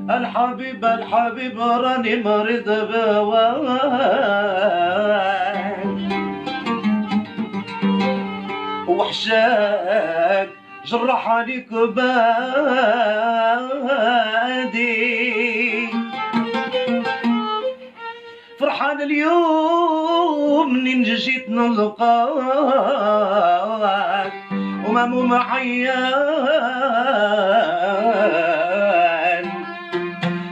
الحبيب الحبيب راني مريض بهواك، وحشاك جرح عليك بادي، فرحان اليوم منين جيت نلقاك، ومامو عيان،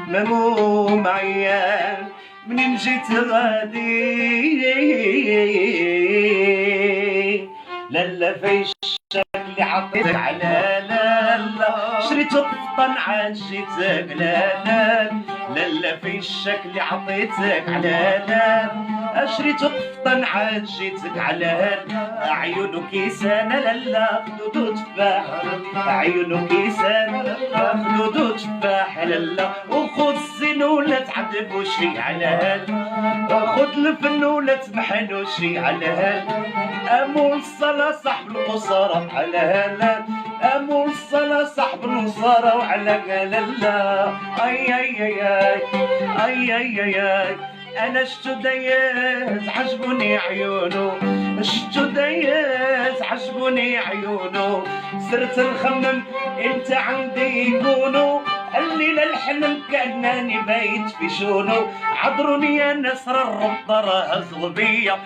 مامو عيان منين جيت غادي، لالا فيش اللي عطيتك على لالا، شريته بفطن عاد جيتك لالا، لالا في الشك اللي عطيتك على لالا، شريته بفطن عاد جيتك على عيونك يسانة لالا خدود تفاح، عيونك يسانة لالا خدود تفاح لالا، وخذ الزين ولا تعذب وشي على هال، خذ الفن ولا تمحن وشي على هال، امول الصلاة صاحب القصارى على هلا، امول الصلاة صاحب النصارى وعلى قللا، اي اي اي اي اي اي اي اي انا شتو دياز عجبوني عيونو، شتو دياز عجبوني عيونو، صرت نخمم امتى عندي يكونو، الليلة الحلم كأنني بايت في شونو، عذروني يا نسر الربط راه زغبية،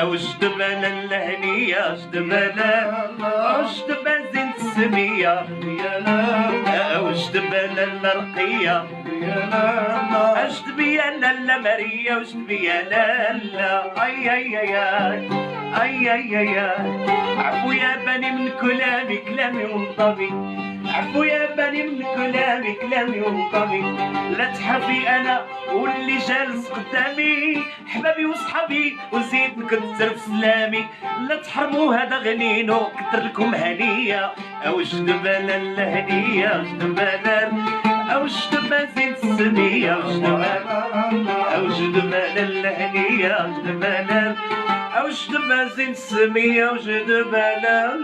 وجد بلا الهنية جد بلا وجد بازين السمية يا لا، وجد بلا الرقية يا لا، اجد بيا لالا ماريا وجد بيا لالا، اي اي اي اي اي اي عفو يا بني من كلامي كلامي وانطبي، عفو يا بني من كلامي كلامي وانطبي، لا تحافي انا واللي جالس قدامي، حبابي وصحابي وزيد نكتر في سلامي، لا تحرموا هذا غنينو كتر لكم هنيه، وجد بلا الهديه وجد بلا وجد بازين السميه وجد بلا وجد بلا الهديه وجد بلا وجد بازين السميه وجد بلا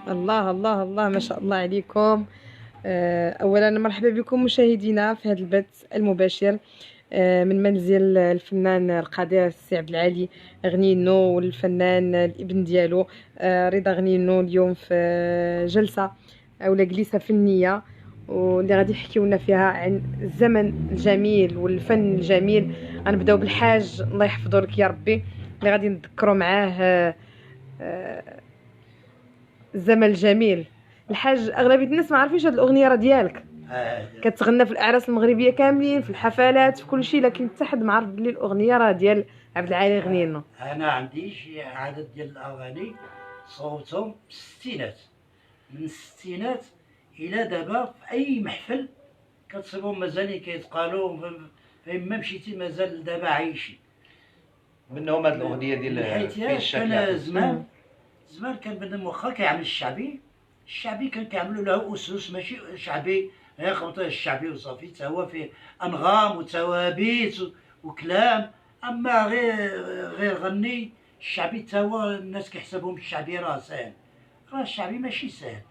الله الله الله ما شاء الله عليكم. اولا مرحبا بكم مشاهدينا في هذا البث المباشر من منزل الفنان القدير السي عبد العالي غنينو والفنان الابن ديالو رضا غنينو، اليوم في جلسه اولا جلسه فنيه واللي غادي يحكيو لنا فيها عن الزمن الجميل والفن الجميل. غنبداو بالحاج الله يحفظه لك يا ربي، اللي غادي نذكروا معاه الزمن الجميل. الحاج اغلبيه الناس ما عارفينش هاد الاغنيه راه ديالك، كتغنى في الاعراس المغربيه كاملين في الحفلات في كل شيء، لكن حتى حد ما عارف بلي الاغنيه راه ديال عبد العالي غنينو. انا عندي شي عدد ديال الاغاني صوتهم في الستينات، من الستينات الى دابا في اي محفل كتصيبهم مازال كيتقالوا، فاما مشيتي مازال دابا عايشين منهم هذه الاغنيه ديال حيت في الشكل. كان زمان كان بنادم واخا كيعمل الشعبي كان كيعملوا له اسس، ماشي شعبي غير خبطه الشعبي وصافي، تا هو فيه انغام وتوابيت وكلام، اما غير غني الشعبي تا هو الناس كيحسبهم الشعبي راه ساهل، راه الشعبي ماشي ساهل،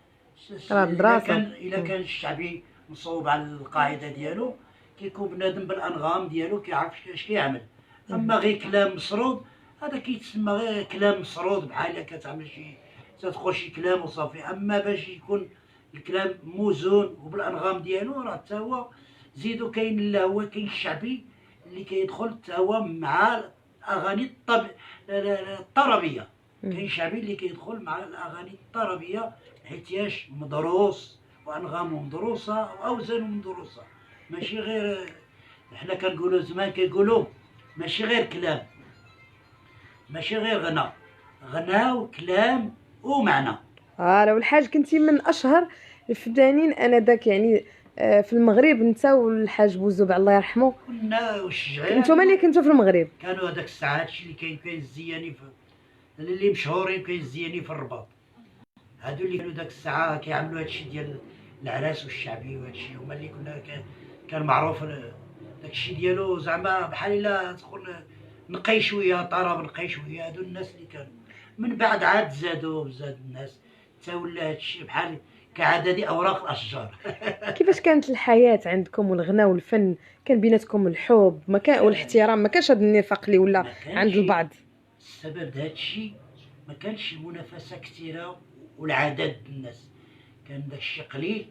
راه دراسه. الا كان الشعبي مصوب على القاعده ديالو كيكون بنادم بالانغام ديالو كيعرف اش كيعمل، اما غير كلام مسرود هذا كيتسمى غير كلام مسرود، بحال كتعمل شي تدخل شي كلام وصافي، اما باش يكون الكلام موزون وبالانغام ديالو راه حتى هو زيدو كاين اللي هو كاين الشعبي اللي كيدخل حتى هو مع الاغاني الطربيه، كاين شعبي اللي كيدخل مع الاغاني الطربيه حيتاش مدروس وانغامه مدروسه واوزانه مدروسه، ماشي غير حنا كنقولوا زمان كيقولوا ماشي غير كلام، ماشي غير غنى وكلام ومعنى. لو الحاج كنتي من اشهر الفنانين انذاك يعني في المغرب، انت والحاج بوزوب الله يرحمه، كنا وشجعان نتوما اللي كنتو في المغرب. كانوا هذاك الساعات هادشي اللي كاين الزياني اللي مشهورين كاين الزياني في الرباط، هادو اللي كانوا داك الساعه كيعملوا هادشي ديال العراس والشعبي وهادشي، هما اللي كان معروف داكشي ديالو زعما بحال الا تقول نقي شويه طرب نقي شويه، هادو الناس اللي كانوا من بعد عاد زادوا بزاف الناس حتى ولا هادشي بحال كعدد اوراق الاشجار. كيفاش كانت الحياه عندكم والغناء والفن؟ كان بيناتكم الحب ما كان والاحترام؟ ما كانش هذا النفاق اللي ولا ما كانش. عند البعض؟ السبب هادشي ما كانش المنافسه كثيره والعدد الناس، كان داكشي قليل.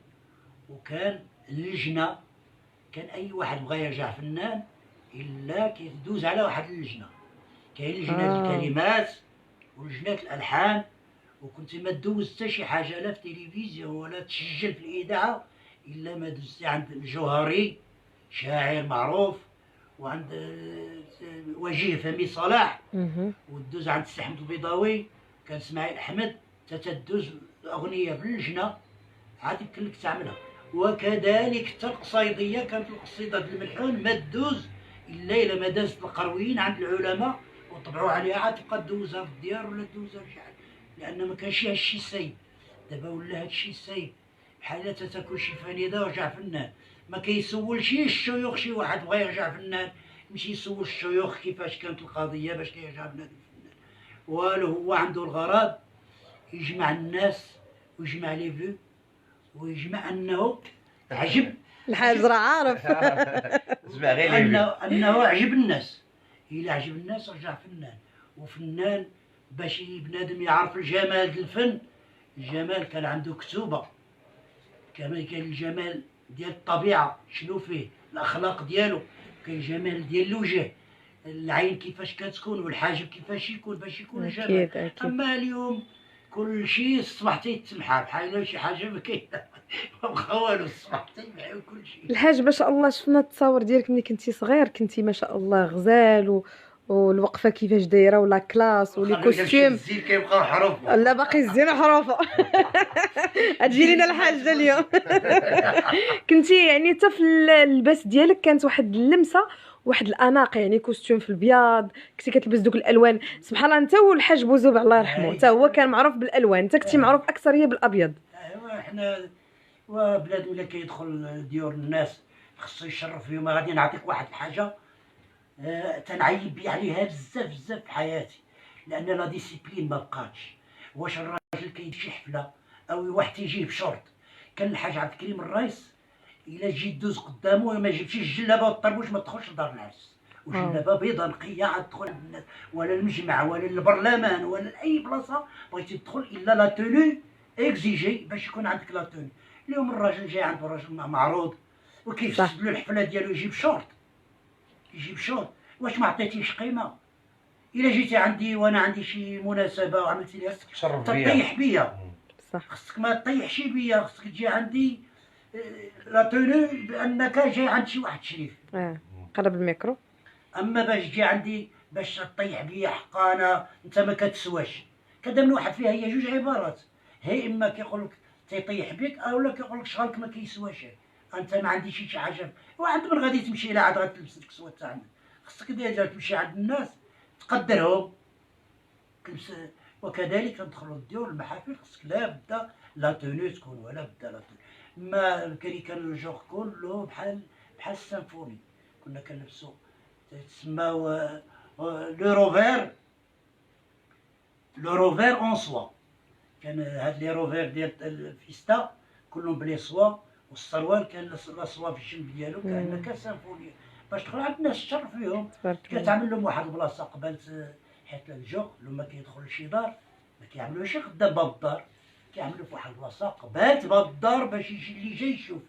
وكان اللجنه، كان اي واحد بغى يرجع فنان الا كيدوز على واحد اللجنه. كاين لجنه الكلمات ولجنه الالحان، وكنت ما دوز حتى شي حاجه لا في التلفزيون ولا تسجل في الاذاعه الا ما دوزتي عند الجوهري شاعر معروف، وعند وجيه فهمي صلاح، ودوز عند السي حمد البيضاوي، كان اسماعيل احمد، تتدوز اغنيه في اللجنه عاد يمكن لك تعملها. وكذلك حتى القصيديه، كانت القصيده ديال الملحون ما تدوز الا ما دازت القرويين عند العلماء وطبعوا عليها، عاد تبقى دوزها في الديار ولا دوزها في شي حاجه، لان ما كانش هادشي سايب. دابا ولا هادشي سايب، بحال تاكل شي فنيده ورجع فنان. ما كيسولش الشيوخ، شي واحد بغى يرجع فنان يمشي يسول الشيوخ كيفاش كانت القضيه باش كيرجع بنادم فنان. والو هو عنده الغرض يجمع الناس ويجمع لي فيو ويجمع انه عجب الحاج راه عارف. اسمع غير لي انه عجب الناس. الا عجب الناس رجع فنان. وفنان باش بنادم يعرف الجمال ديال الفن، الجمال كان عنده كتوبه، كمان كاين الجمال ديال الطبيعه شنو فيه، الاخلاق ديالو، كاين الجمال ديال الوجه، العين كيفاش كتكون والحاجب كيفاش يكون باش يكون الجمال. أكيد. اما اليوم كل شيء صبحتي يتسمحها بحال شي حاجه ما كاين ما بقى والو، صبحتي يبيعوا كل شيء. الحاج ما شاء الله شفنا التصاور ديالك ملي كنتي صغير، كنتي ما شاء الله غزال والوقفه كيفاش دايره ولا كلاس ولي كوستيم. الزين كيبقاو حروف. لا باقي الزين حروفه. تجي لينا الحاجه اليوم. كنتي يعني حتى في اللباس ديالك كانت واحد اللمسه، واحد الاناقه، يعني كوستيم في البياض، كنتي كتلبس دوك الالوان. سبحان الله، انت والحاج بوزوب الله يرحمه حتى هو كان معروف بالالوان، انت كنتي معروف اكثر هي بالابيض. ايوا حنا وبلاد ولا كيدخل ديور الناس خصو يشرف فيهم. غادي نعطيك واحد الحاجه تنعيب بي عليها بزاف بزاف في حياتي، لان لا ديسيبلين ما بقاتش. واش الراجل كيدير شي حفله او واحد تيجيه بشورت، كان الحاج عبد الكريم الرئيس الا تجي دوز قدامه ما جبتيش الجلابه والطربوش ما تدخلش لدار العرس، وجلابه بيضاء نقيه عاد تدخل عند الناس، ولا المجمع ولا البرلمان ولا اي بلاصه بغيتي تدخل الا لا توني اكزيجي باش يكون عندك لا توني. اليوم الراجل جاي عنده راجل معروض وكيفسد له الحفله ديالو يجيب شورت، يجيب شورت. واش ما عطيتيش قيمه؟ الا جيتي عندي وانا عندي شي مناسبه وعملتي لي تشرف بيا، تطيح بيا، صح. خصك ما تطيحش بيا، خصك تجي عندي لا توني بانك جاي عند شي واحد شريف. قرب الميكرو. اما باش تجي عندي باش تطيح بيا حقانه انت ما كتسواش. كدا من واحد فيها هي جوج عبارات، هي اما كيقول لك تيطيح بك اولا كيقول لك شغلك ما كيسواش، انت ما عنديش شي حاجه. وعند من غادي تمشي لا عاد غتلبس ديك السواد تاع عندك، خصك ديجا تمشي عند الناس تقدرهم. وكذلك ندخلوا للديور المحافل خصك لا بدا لا توني تكون ولا بدا لا توني. ما كان الجوغ كله بحال السيمفوني. كنا كنلبسوا تسماو لو روفير اون سوا. كان هاد لي روفير ديال الفيستا كلهم بلي سوا، والسروال كان لا سوا في الجنب ديالو كان كسيمفوني. باش تدخل عند الناس تشرف فيهم كتعمل لهم واحد البلاصه قبالت حيت الجوغ لما كيدخل لشي دار ما كيعملوش قدام باب الدار، كيعملوا في واحد البلاصه قبالت باب الدار باش يجي اللي جاي يشوف.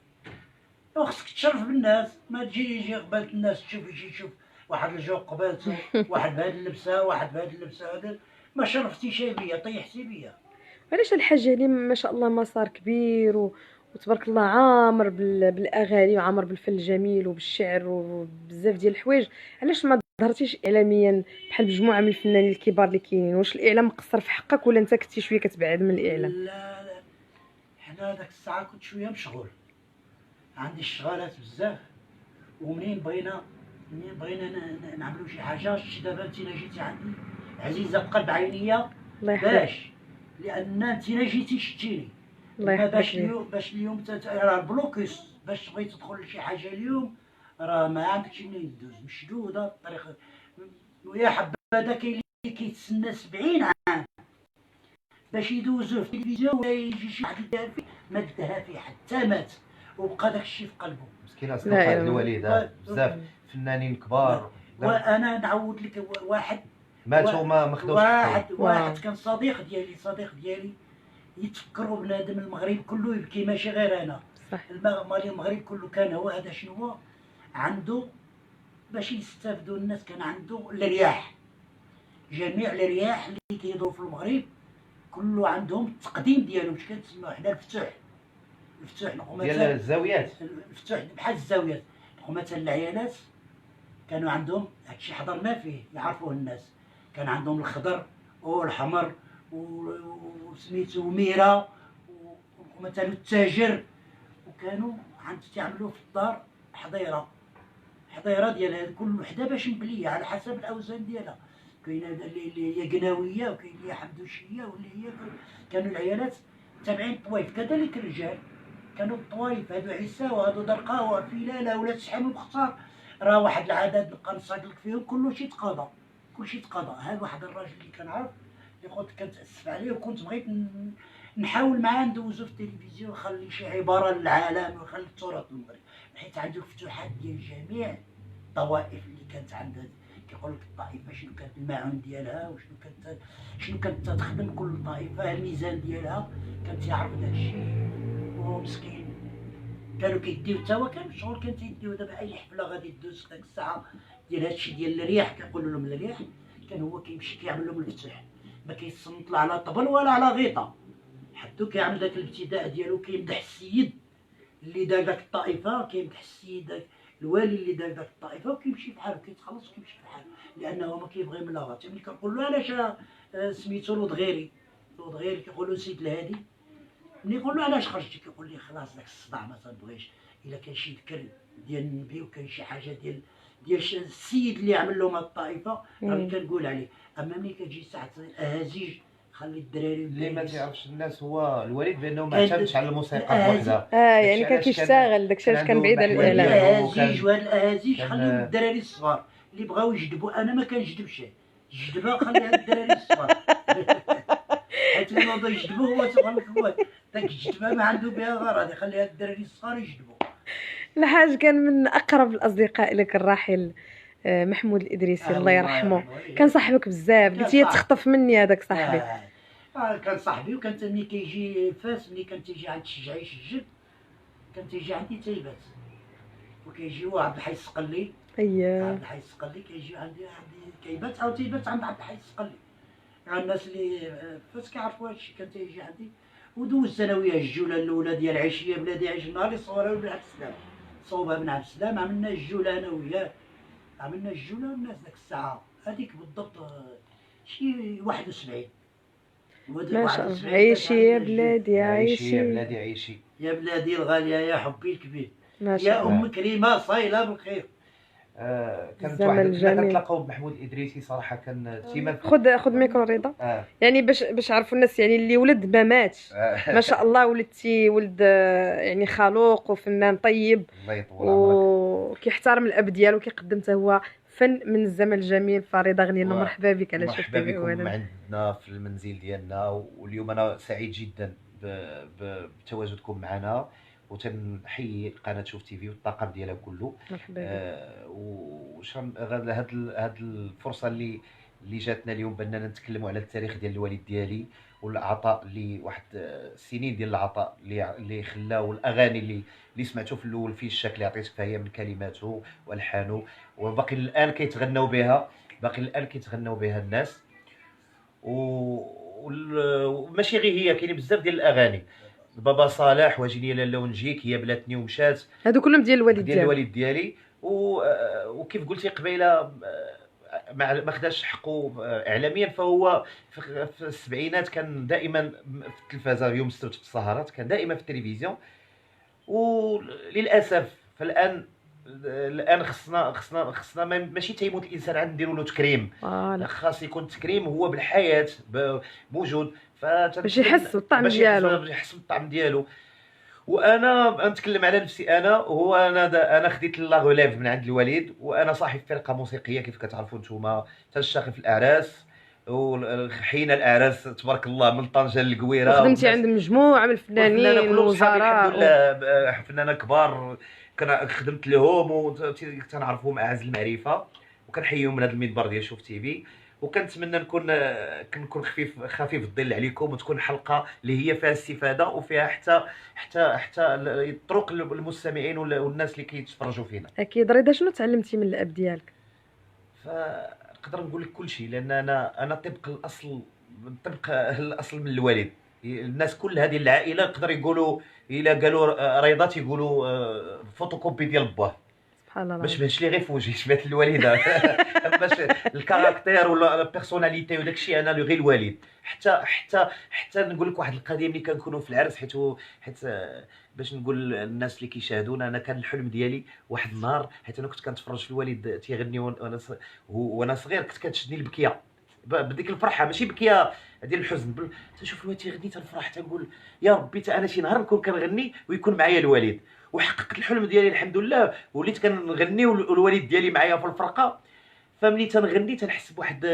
وخصك تشرف بالناس، ما تجي يجي قبالة الناس تشوف يجي يشوف واحد الجوغ قبالته، واحد بهاد اللبسه واحد بهاد اللبسه، هذا ما شرفتيش بيا طيحتي بيا. علاش الحاج علي ما شاء الله مسار كبير وتبارك الله عامر بالاغاني وعامر بالفن الجميل وبالشعر وبزاف ديال الحوايج، علاش ما ظهرتيش اعلاميا بحال مجموعه من الفنانين الكبار اللي كاينين؟ واش الاعلام مقصر في حقك ولا انت كنتي شويه كتبعد من الاعلام؟ لا حنا داك الساعه كنت شويه مشغول، عندي الشغالات بزاف. ومنين بغينا نعملوا شي حاجه، شتي دابا انت جيتي عندي عزيزه بقلب عينيا الله يحفظك. باش لان انت جيتي شتيني. الله يحفظك. باش اليوم راه البلوكيس باش تبغي تدخل لشي حاجه اليوم راه ما عندكش منين دوز، مشدوده الطريق. ويا حبذا كاين اللي كيتسنى 70 عام باش يدوزوه في التلفزيون ولا يجي شي واحد يدير فيه، ما داها فيه حتى مات، وبقى داك الشيء في قلبه. مسكين صدق هذا الوالد بزاف فنانين كبار. وانا نعاود لك واحد ماتوا ما خداوش واحد كان صديق ديالي يتفكروا بنادم المغرب كله يبكي، ماشي غير انا. صح. المغرب كله كان هو هذا شنو هو عنده باش يستافدوا الناس، كان عنده الرياح. جميع الرياح اللي كيدوروا في المغرب كله عندهم التقديم ديالهم، اش كنسميو حنا الفتوح نقوم ديال الزاويات، الفتوح بحال الزاويات. نقوم مثلا العيالات كانوا عندهم هادشي حضرنا فيه يعرفوه الناس، كان عندهم الخضر والحمر وسميتو ميرا ومثلا التاجر، وكانوا تيعملوا في الدار حظيره ديال هاد كل وحده باش مبليه على حسب الاوزان ديالها. كاينه اللي هي قناويه وكاين اللي هي حمدوشيه واللي هي كانوا العيالات تابعين الطوايف، كذلك الرجال كانوا الطوايف. هادو عيسى وهادو درقاوه فلاله ولا شحال من مختار، راه واحد العدد نبقى نصادق فيهم كلشي تقاضى. هذا واحد الراجل اللي كنعرف اللي كنت كنتاسف عليه، وكنت بغيت نحاول معاه ندوزو في التلفزيون، نخلي شي عباره للعالم ويخلي التراث المغربي، حيت عنده فتوحات ديال جميع الطوائف اللي كانت عندها. كيقول لك الطائفه شنو كانت المعون ديالها، شنو كانت تخدم كل طائفه، الميزان ديالها كانت يعرف داك الشيء. وهو مسكين كانوا كيديو تا هو كان شغل، كان تيديو دابا اي حفله غادي تدوز ديك الساعه ديال هادشي ديال الرياح، كيقولوا لهم الرياح، كان هو كيمشي كيعمل لهم الفتح، ما كيصنت لا على طبل ولا على غيطه، حدو كيعمل داك الابتداء ديالو، كيمدح السيد اللي دار داك الطائفه، كيمدح السيد داك الوالي اللي دار داك الطائفه، وكيمشي بحالو كيتخلص وكيمشي بحالو، لانه ما كيبغي من لاغات. ملي كنقول له علاش سميتو لودغيري كيقول له سيد الهادي، ملي نقول له علاش خرجتي كيقول لي خلاص داك الصداع ما تنبغيش، الا كان شي ذكر ديال النبي وكاين شي حاجه ديال السيد اللي عمل لهم هاد الطائفه راني كنقول عليه. اما ملي كتجي ساعه الاهازيج خلي الدراري اللي ما تعرفش الناس هو الوالد بانه ما اعتمدش على الموسيقى بوحدها. يعني كان كيشتغل داكشي علاش كان بعيد على الاعلام. الاهازيج وهاد الاهازيج خليهم الدراري الصغار اللي بغاو يجذبوا. انا ما كنجذبش، الجذبه خليها الدراري الصغار حيت الموضوع يجذبوا هو داك الجذبه ما عنده بها غرض، يخليها الدراري الصغار يجذبوا. الحاج كان من اقرب الاصدقاء لك الراحل محمود الادريسي الله يرحمه، كان صاحبك بزاف، قلتي تخطف مني هذاك صاحبي. كان صاحبي، وكان ملي كيجي فاس، ملي كان تيجي عند الشجعي الجد كان تيجي عندي تيبات، وكيجي عبد الحي السقلي. عبد الحي السقلي كيجي عندي كيبات او تيبات عند عبد الحي السقلي. الناس اللي فاس كيعرفوا هادشي كان تيجي عندي. ودوزت انا وياه الجوله الاولى ديال عشيه بلادي عيش، النهار اللي صورها بن عبد السلام، صوبها بن عبد السلام، عملنا الجوله انا وياه، عملنا الجوله والناس داك الساعه هذيك بالضبط شي 71. ما شاء الله. عيشي يا بلادي عيشي يا بلادي عيشي يا بلادي الغاليه يا حبي الكبير ما شاء يا ام كريمه صايله بالخير. كانت واحد كنتلاقاو بمحمود الادريسي صراحه كان تيما. خذ ميكرو رضا. يعني باش يعرفوا الناس، يعني اللي ولد ما ماتش ما شاء الله، ولدتي ولد يعني خلوق وفنان طيب، الله يطول عمرك، وكيحترم الاب ديالو، كيقدم حتى هو فن من الزمن الجميل. فريضه غنينا مرحبا بك على مرحبا بكم عندنا في المنزل ديالنا، واليوم انا سعيد جدا بتواجدكم معنا، وتنحيي قناه شوف تي في والطاقم ديالها كله. مرحبا هاد الفرصه اللي جاتنا اليوم باننا نتكلموا على التاريخ ديال الوالد ديالي، والعطاء اللي واحد السنين ديال العطاء اللي خلاو، الاغاني اللي سمعتوا في الاول في الشكل اللي عطيتك فيها من كلماته والحانه، وباقي الان كيتغناو بها الناس. وماشي غير هي، كاينين بزاف ديال الاغاني، بابا صالح واجيني لالا ونجيك، هي بلاتني ومشات، هادو كلهم ديال الوالد ديالي. وكيف قلتي قبيله ما خداش حقه اعلاميا، فهو في السبعينات كان دائما في التلفازه، يوم السبت في السهرات كان دائما في التلفزيون. وللاسف الان خصنا ماشي تيموت الانسان عاد نديروا له تكريم، خاص يكون تكريم هو بالحياه موجود، باش يحس بالطعم ديالو. وانا نتكلم على نفسي، انا خديت لا غوليف من عند الوالد، وانا صاحب فرقه موسيقيه كيف كتعرفوا نتوما، تنشتغل في الاعراس وحينا الاعراس تبارك الله من طنجه للقويره. وخدمتي عند مجموعه من الفنانين كلهم صحابي الحمد وزراء لله، فنانه كبار خدمت لهم وتنعرفهم اعز المعرفه، وكنحييهم من هذا المنبر ديال شوف تي في. وكنتمنى نكون خفيف الظل عليكم، وتكون حلقه اللي هي فيها استفاده وفيها حتى الطرق للمستمعين والناس اللي كيتفرجوا فينا. اكيد. رضا، شنو تعلمتي من الاب ديالك؟ فنقدر نقول لك كل شيء، لان انا طبق الاصل من الوالد. الناس كل هذه العائله يقدر يقولوا الا قالوا رضا تيقولوا فوتوكوبي ديال باه. سبحان الله. باش ماشي غير في وجهي شبات الوالده باش الكاركتير ولا البيرسوناليتي وداك الشيء انا غير الوالد. حتى نقول لك واحد القضيه ملي كنكونوا في العرس، حيت باش نقول الناس اللي كيشاهدونا، انا كان الحلم ديالي واحد النهار، حيت انا كنت كنتفرج في الوالد تيغني وانا صغير، كنت كتشدني البكيه بديك الفرحه، ماشي بكيه ديال الحزن، تنشوف الوالد تيغني تنفرح، تنقول يا ربي حتى انا شي نهار نكون كنغني ويكون معايا الوالد. وحققت الحلم ديالي الحمد لله، وليت كنغني والوالد ديالي معايا في الفرقه. فملي تنغني تنحس بواحد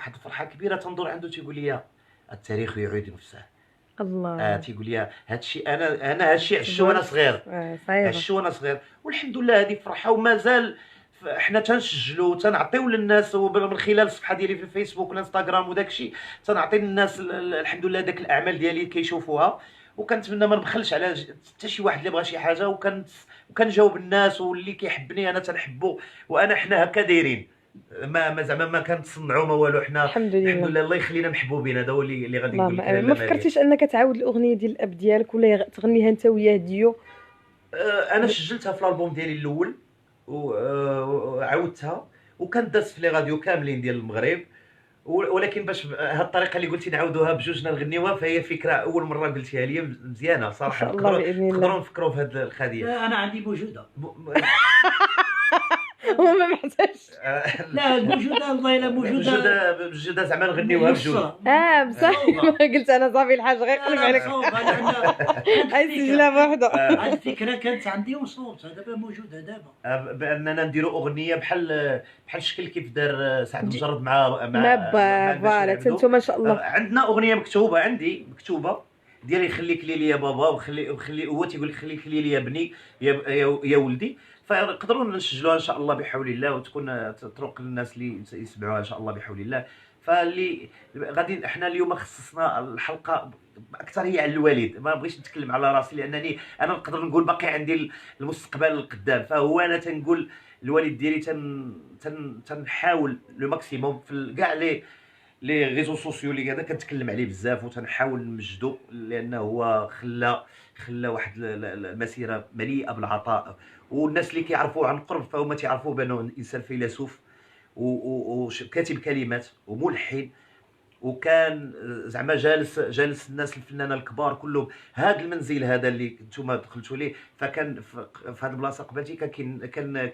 الفرحه كبيره، تنظر عنده تيقول لي التاريخ يعيد نفسه. الله. تيقول لي هادشي انا هادشي عشتو وانا صغير، صحيح. عشتو وانا صغير، والحمد لله هذه فرحه. ومازال حنا تنسجلوا تنعطيو للناس، ومن خلال الصفحه ديالي في الفيسبوك والانستغرام وداك الشيء تنعطي للناس الحمد لله داك الاعمال ديالي كيشوفوها. وكنتمنى ما نبخلش على حتى شي واحد اللي بغى شي حاجه، وكنجاوب الناس، واللي كيحبني انا تنحبو، وانا حنا هكا دايرين، ما زعما ما كنتصنعوا ما والو. حنا الحمد لله. الله يخلينا محبوبين، هذا هو اللي غادي نقول لك. ما فكرتيش انك تعاود الاغنيه ديال الاب ديالك ولا تغنيها انت وياه ديو؟ انا سجلتها في الالبوم ديالي الاول وعاودتها، وكانت دازت في لي راديو كاملين ديال المغرب. ولكن باش هاد الطريقه اللي قلتي نعاودوها بجوجنا نغنيوها، فهي فكره اول مره قلتيها لي مزيانه صراحه. نقدروا نفكروا في هذه القضيه. انا عندي موجوده. هو ما محتاجش. لا موجوده والله، الا موجوده زعما نغنيوها بجوج. بصح قلت انا صافي الحاج غير قلب عليك سجلها بوحده. هذه الفكره كانت عندي وصوت، دابا موجوده دابا، باننا نديروا اغنيه بحال الشكل كيف دار سعد مجرد مع فوالا. انتم ما شاء الله عندنا اغنيه مكتوبه، عندي مكتوبه ديالي خليك لي يا بابا، وخلي هو تيقول لك خليك لي يا بني يا ولدي. فنقدروا نسجلوها ان شاء الله بحول الله، وتكون تطرق للناس اللي يسمعوها ان شاء الله بحول الله. فاللي غادي احنا اليوم خصصنا الحلقه اكثر هي على الوالد. ما بغيتش نتكلم على راسي، لانني انا نقدر نقول باقي عندي المستقبل القدام. فهو انا تنقول الوالد ديالي تنحاول لو ماكسيموم في كاع لي ريزو سوسيو اللي هذا كنتكلم عليه بزاف، وتنحاول نمجدو، لانه هو خلى واحد المسيره مليئه بالعطاء. والناس اللي كيعرفوه عن قرب فهما تيعرفوه بانه انسان فيلسوف وكاتب كلمات وملحن، وكان زعما جالس الناس الفنانه الكبار كلهم. هذا المنزل هذا اللي نتوما دخلتوا ليه، فكان في هذه البلاصه قبلتي كان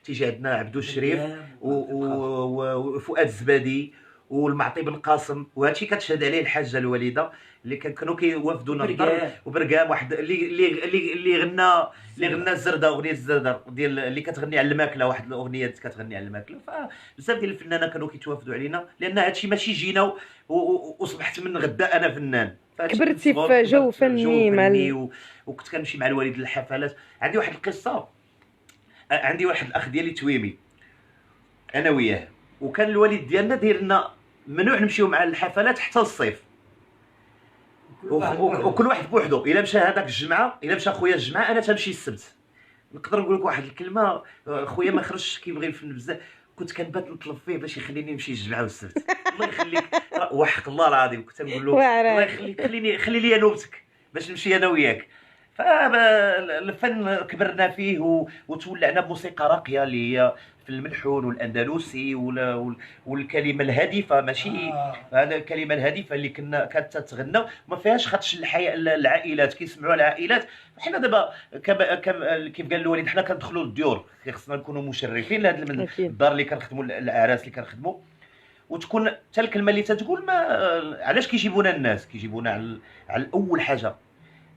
تيجي عندنا عبدو الشريف وفؤاد الزبادي والمعطي بن قاسم، وهادشي كتشهد عليه الحاجه الوالده اللي كانوا كيوافدونا الدار. وبرقام واحد اللي غنى الزرده، اغنيه الزرده ديال اللي كتغني على الماكله، واحد الاغنيه كتغني على الماكله. فبزاف ديال الفنانه كانوا كيتوافدوا علينا، لان هادشي ماشي جينا وصبحت من غدا انا فنان. كبرتي في جو فني وكنت كنمشي مع الوالد للحفلات. عندي واحد القصه، عندي واحد الاخ ديالي تويمي انا وياه، وكان الوالد ديالنا داير لنا ممنوع نمشيو مع الحفلات حتى الصيف، وكل واحد بوحدو. الا مشى هذاك الجمعه، الا مشى خويا الجمعه، انا تمشي السبت. نقدر نقول لك واحد الكلمه، خويا ما خرجش كيبغي الفن بزاف، كنت كنبات نطلب فيه باش يخليني نمشي الجمعه والسبت. الله يخليك وحق الله العظيم، كنت نقول له الله يخليك خلي لي نوبتك باش نمشي انا وياك. فالفن كبرنا فيه وتولعنا بموسيقى راقيه اللي هي في الملحون والاندلسي والكلمه الهادفه، ماشي هذا الكلمه الهادفه اللي كانت تتغنى وما فيهاش خدش العائلات كيسمعوها العائلات. حنا دابا كيف قال الوالد، حنا كندخلوا للديور، خصنا نكونوا مشرفين لهذا الدار اللي كنخدموا، الاعراس اللي كنخدموا، وتكون حتى الكلمه اللي تتقول ما علاش كيجيبونا الناس، كيجيبونا على اول حاجه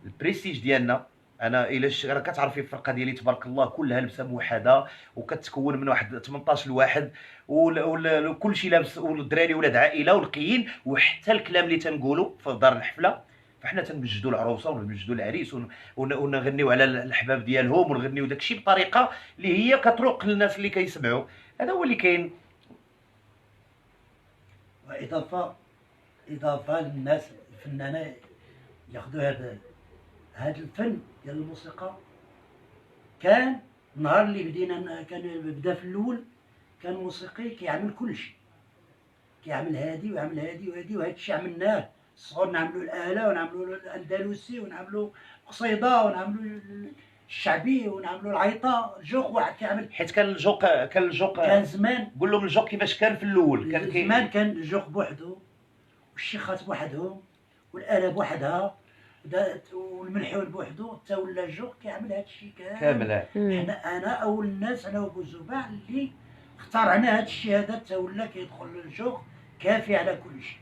البريستيج ديالنا، انا الا راه كتعرفي الفرقه ديالي تبارك الله كلها لبسه موحده، وكتكون من واحد 18 لواحد، وكلشي لابس، والدراري ولاد عائله ولقيين، وحتى الكلام اللي تنقولوا في دار الحفله فحنا تنمجدوا العروسه ونمجدوا العريس ونغنيو على الاحباب ديالهم، ونغنيو داكشي بطريقه اللي هي كتروق للناس اللي كيسمعوا. هذا هو اللي كاين. اضافه للناس الفنانه ياخذوا هذا الفن ديال الموسيقى. كان النهار اللي كان بدا في الاول كان موسيقي كيعمل كل شيء، كيعمل هادي ويعمل هادي وهادي، وهذا الشيء عملناه. الصغر نعملوا الاله ونعملوا الاندلسي ونعملوا قصيده ونعملوا الشعبي ونعملوا العيطه. الجوق واحد كيعمل، حيت كان الجوق كان زمان. قول لهم الجوق كيفاش كان في الاول. كان زمان كان الجوق بوحدو، والشيخات بوحدهم، والاله بوحدها، والملحون بوحدو، حتى ولا الجوق كيعمل هذا الشيء كامل. انا اول الناس، انا وابو الزباع اللي اخترعنا هذا الشيء هذا، حتى ولا كيدخل الجوق كافي على كل شيء.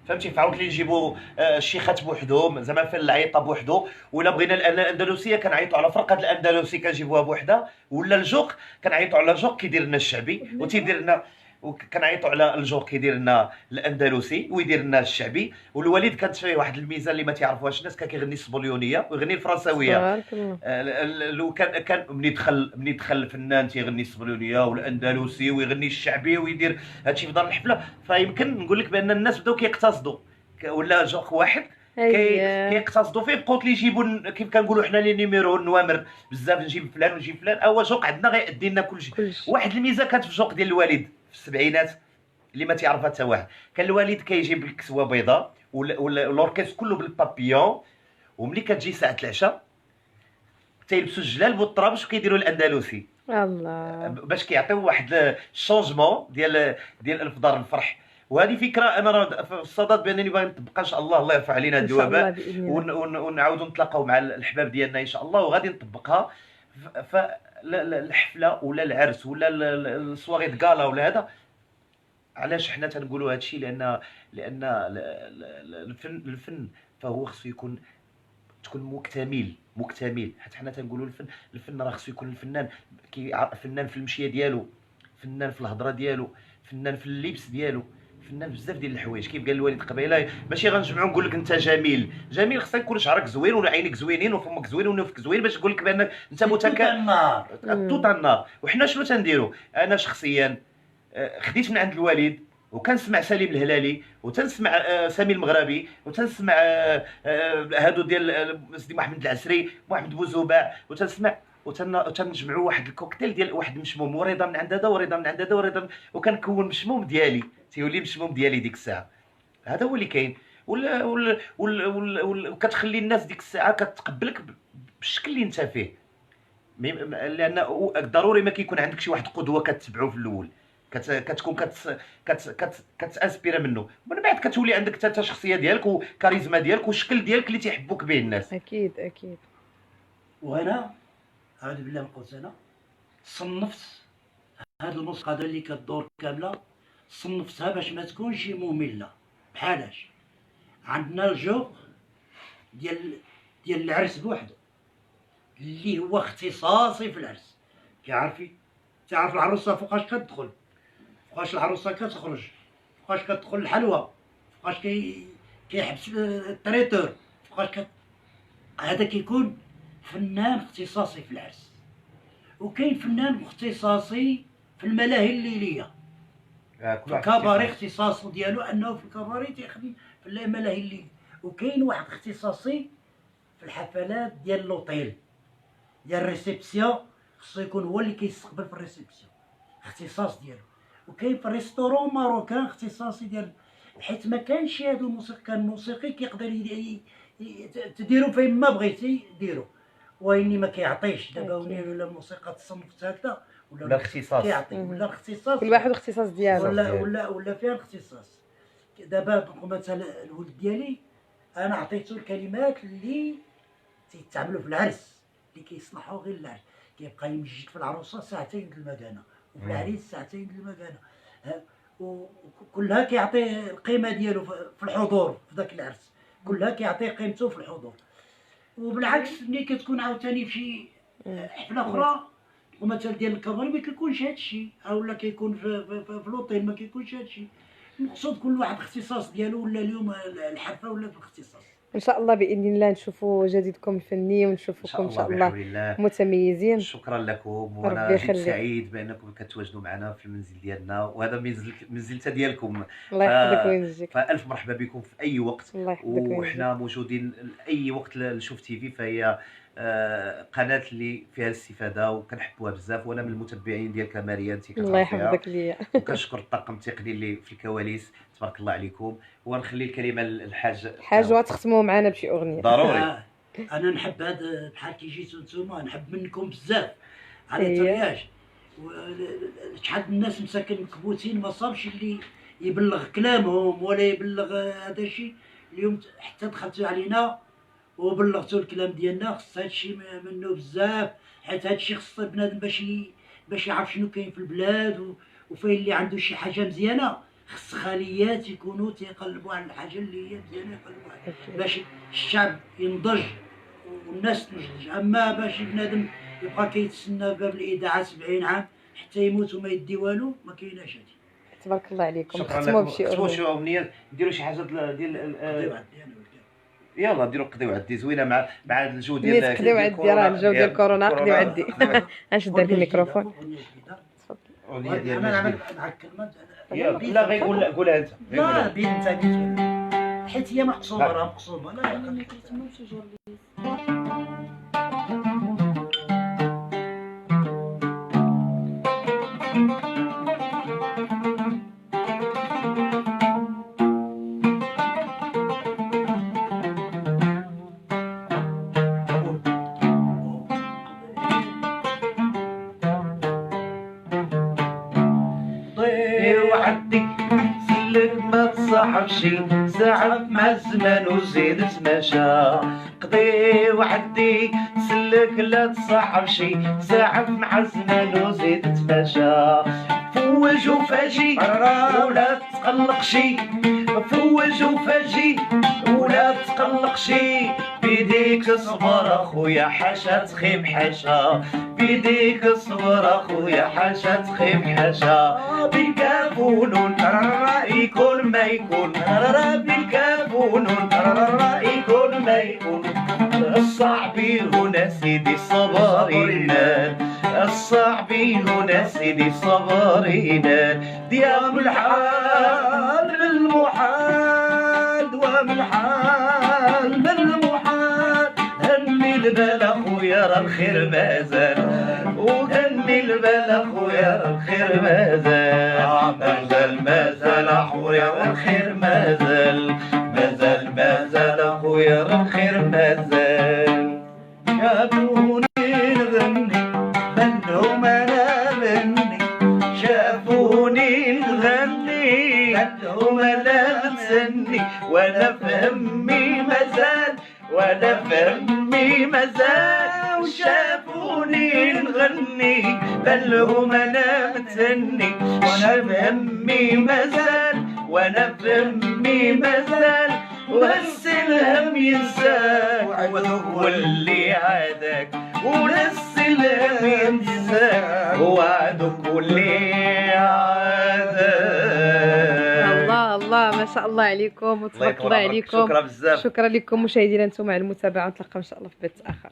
فهمتي؟ فعاود لي نجيبوا الشيخات بوحدهم، زعما في العيطه بوحدو، ولا بغينا الاندلسيه كنعيطوا على فرقه الاندلسي كنجيبوها بوحدها، ولا الجوق كنعيطوا على الجوق كيدير لنا الشعبي وتيدير لنا، وكنعيطوا على الجوق كيدير لنا الاندلسي ويدير لنا الشعبي. والوالد كانت فيه واحد الميزه اللي ما تعرفوهاش الناس، كان كيغني السبوليونيه ويغني الفرنساويه. لو كان مني دخل الفنان تيغني السبوليونيه والاندلسي ويغني الشعبي ويدير هادشي في دار الحفله، فيمكن نقول لك بان الناس بداو كيقتصدوا، ولا جوق واحد كيقتصدوا فيه. بقاو يجيبوا كيف كنقولوا حنا لي نيميرو النوامر بزاف، نجيب فلان ونجيب فلان، هو جوق عندنا غيأدي لنا كلشي. واحد الميزه كانت في الجوق ديال الوالد في السبعينات اللي ما تعرفها حتى واحد، كان الوالد كيجيب الكسوه بيضاء والوركيس كله بالبابيون، وملي كتجي ساعه العشاء تيلبسوا الجلال والطرابش وكيديروا الاندلسي الله باش كيعطيو واحد الشونجمون ديال في دار الفرح. وهذه فكره انا راه في الصدد بانني باغي نطبقها ان شاء الله. الله يرفع علينا هذا الوباء ونعاودوا نتلاقاو مع الاحباب ديالنا ان شاء الله، وغادي نطبقها. الحفله ولا العرس ولا السواغي دكالا ولا هذا، علاش حنا تنقولوا هذا الشيء؟ لان الفن فهو خصو تكون مكتمل. حتى حنا تنقولوا الفن راه خصو يكون الفنان فنان في المشيه ديالو، فنان في الهضره ديالو، فنان في اللبس ديالو، فنان بزاف ديال الحوايج. كيف قال الوالد قبيله، ماشي غنجمعوا نقول لك انت جميل خصك يكون شعرك زوين وعينيك زوينين وفمك زوين ونفك زوين باش نقول لك بانك انت توت النار. وحنا شنو تنديروا؟ انا شخصيا خديت من عند الوالد، وكنسمع سليم الهلالي، وتنسمع سامي المغربي، وتنسمع هادو ديال سيدي محمد العسري، محمد بوزوباع، وتنجمعوا واحد الكوكتيل ديال واحد مشموم، ورضا من عند هذا ورضا من عند هذا ورضا، وكنكون مشموم ديالي، تيولي مشموم ديالي ديك الساعه. هذا هو اللي كاين. وكتخلي الناس ديك الساعه كتقبلك بالشكل اللي انت فيه، لان ضروري ما كيكون عندك شي واحد قدوه كتبعو في الاول، كتكون كتاسبيرا منه، من بعد كتولي عندك حتى الشخصيه ديالك وكاريزما ديالك والشكل ديالك اللي تيحبوك به الناس. اكيد. وانا اعوذ بالله من قوه، انا صنفت هاد الموسيقى اللي كدور كامله، صنفتها باش ما تكونش ممله. بحالاش عندنا الجوق ديال العرس بوحدو اللي هو اختصاصي في العرس. تعرف العروسه فوقاش كتدخل، فوقاش العروسه كتخرج، فوقاش كتدخل الحلوى، فوقاش كيحبس التريتور، فوقاش هذا كيكون فنان اختصاصي في العرس. وكاين فنان اختصاصي في الملاهي الليليه، في الكباري اختصاص ديالو انه في الكباري تيخدم في الملاهي الليليه. وكاين واحد اختصاصي في الحفلات ديال لوطيل ديال الريسبسيون، خصو يكون هو اللي كيستقبل في الريسبسيون، اختصاص ديالو. وكاين في الريستورون ماروكان اختصاصي ديال، حيت ما كانش هادو الموسيقى، كان موسيقي كيقدر تديرو فين ما بغيتي ديرو، واني ما كيعطيش. دابا ولا الموسيقى تصنفت هكذا ولا الاختصاص كيعطي، ولا الاختصاص كل واحد الاختصاص ديالو، ولا فيها الاختصاص. دابا مثلا الولد ديالي انا عطيته الكلمات اللي تيتعملوا في العرس، اللي كيصلحوا غير العرس. كيبقى يمجد في العروسه ساعتين د المكانه، وفي العريس ساعتين د المكانه، وكلها كيعطي القيمه ديالو في الحضور في ذاك العرس، كلها كيعطي قيمته في الحضور. وبالعكس ملي كتكون عاوتاني في شي حفله اخرى ومثلا ديال الكباري ما كيكونش هذا الشيء، ولا كيكون في لوطيل ما كيكونش هذا الشيء. المقصود كل واحد الاختصاص ديالو، ولا اليوم الحرفه ولا في الاختصاص. ان شاء الله باذن الله نشوفوا جديدكم الفني ونشوفوكم ان شاء الله متميزين. شكرا لكم، وانا جد سعيد بانكم كتواجدوا معنا في المنزل ديالنا، وهذا منزل ديالكم. الله يحفظك وينجيك. فالف مرحبا بكم في اي وقت، وحنا موجودين اي وقت لشوف تي في. فهي قناه اللي فيها الاستفاده وكنحبوها بزاف، وانا من المتبعين ديال كماليه انت كتعرفيها. الله يحفظك ليا. وكنشكر الطاقم التقني اللي في الكواليس، تبارك الله عليكم. ونخلي الكلمه للحاج وتختموا معنا بشي اغنيه ضروري. انا نحب هذا بحال كي جيتوا نتوما، نحب منكم بزاف على الترياج. شحال من الناس مساكن مكبوتين ما صابش اللي يبلغ كلامهم ولا يبلغ هذا الشيء. اليوم حتى دخلتوا علينا وبلغتوا الكلام ديالنا. خص هذا الشيء منه بزاف، حيت هذا الشيء خص بنادم باش يعرف شنو كاين في البلاد، وفين اللي عنده شي حاجه مزيانه. خص خليات يكونوا تيقلبوا على الحاجه اللي هي مزيانه، يقلبوا عليها باش الشعب ينضج والناس تنضج. اما باش بنادم يبقى كيتسنى باب الاذاعه 70 عام حتى يموت وما يدي والو، ما كايناش هادي. تبارك الله عليكم. ختموا بشي اغنيه، ديروا شي حاجه ديال يلا ديروا قضيو عدي زوينه مع هذا الجو ديال قضيو عدي، راه الجو ديال كورونا. قضيو عدي. غنشد لك الميكروفون. اغنيه ديال انا نعمل مع الكلمات. لا غير قولها انت. لا بين انت حيت هي مقصومه، راه مقصومه. لا وعدي سلك ما تصاحبش، ساعد مع الزمان وزيد تماشى. قضي وعدي سلك لا تصاحبش، ساعد مع الزمان وزيد تماشى. فوج وفاجي ولا تقلقش، فوج وفاجي ولا تقلقش. بيديك صبر اخويا حاشا تخيب حاشا، بيديك صبر اخويا حاشا تخيب حاشا. بالكافون يكون ما يكون، بالكافون يكون ما يكون. الصعب هنا سيدي الصبر ينال، الصعب هنا سيدي الصبر ينال. ديام الحال للمحال، ومن الحال للمحال. هني البال اخويا راه الخير مازال، وهني البال اخويا راه الخير مازال. مازال اخويا راه الخير مازال، مازال اخويا راه الخير مازال. شافوني نغني منهم انا مني، شافوني نغني منهم انا نسني. وانا فهمي مازال، وانا فهمي مازال. وشافوني نغني بلهم انا متسني، وانا فهمي مازال، وانا فهمي مازال. ونس الهم ينساك وهو اللي عادك، ونس الهم ينساك وعدك واللي عادك. الله ما شاء الله عليكم وتبارك الله عليكم. شكرا بزاف. شكرا لكم مشاهدينا انتم على المتابعه، ونتلاقاو ان شاء الله في بث اخر.